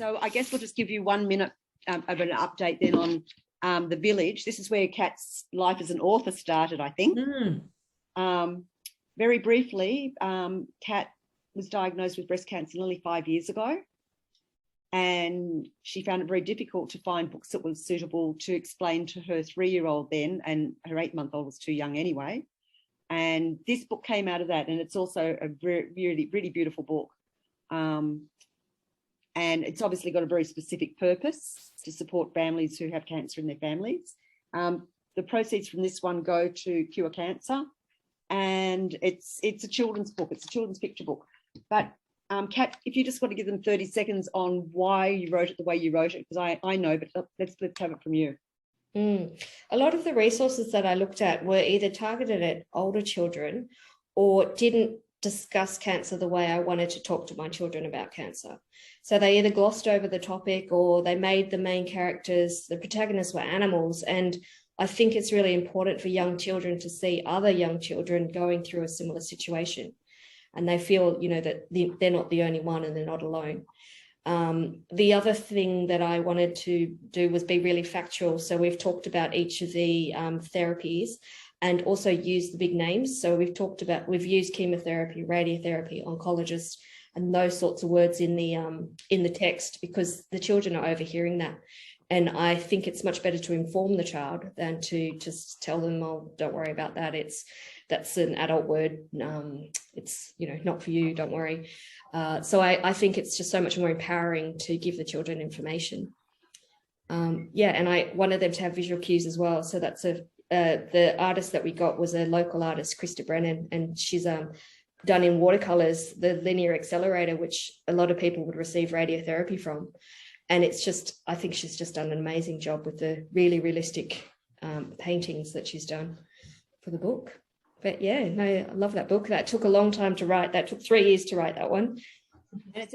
So I guess we'll just give you 1 minute of an update then on the village. This is where Kat's life as an author started, I think. Very briefly, Kat was diagnosed with breast cancer nearly 5 years ago, and she found it very difficult to find books that were suitable to explain to her 3-year-old then, and her 8-month-old was too young anyway. And this book came out of that, and it's also a really, really beautiful book. And it's obviously got a very specific purpose to support families who have cancer in their families. The proceeds from this one go to Cure Cancer, and it's a children's book. It's a children's picture book. But Kat, if you just want to give them 30 seconds on why you wrote it the way you wrote it, because I know, but let's have it from you. A lot of the resources that I looked at were either targeted at older children or didn't discuss cancer the way I wanted to talk to my children about cancer. So they either glossed over the topic or they made the main characters, the protagonists were animals. And I think it's really important for young children to see other young children going through a similar situation. And they feel, you know, that they're not the only one and they're not alone. The other thing that I wanted to do was be really factual. So we've talked about each of the therapies and also use the big names. So we've used chemotherapy, radiotherapy, oncologist, and those sorts of words in the text, because the children are overhearing that. And I think it's much better to inform the child than to just tell them, oh, don't worry about that. That's an adult word. It's, you know, not for you, don't worry. So I think it's just so much more empowering to give the children information. And I wanted them to have visual cues as well. So that's the artist that we got was a local artist, Krista Brennan, and she's done in watercolors the linear accelerator, which a lot of people would receive radiotherapy from. And it's just, I think she's just done an amazing job with the really realistic paintings that she's done for the book. But yeah, no, I love that book. That took a long time to write. That took 3 years to write that one. And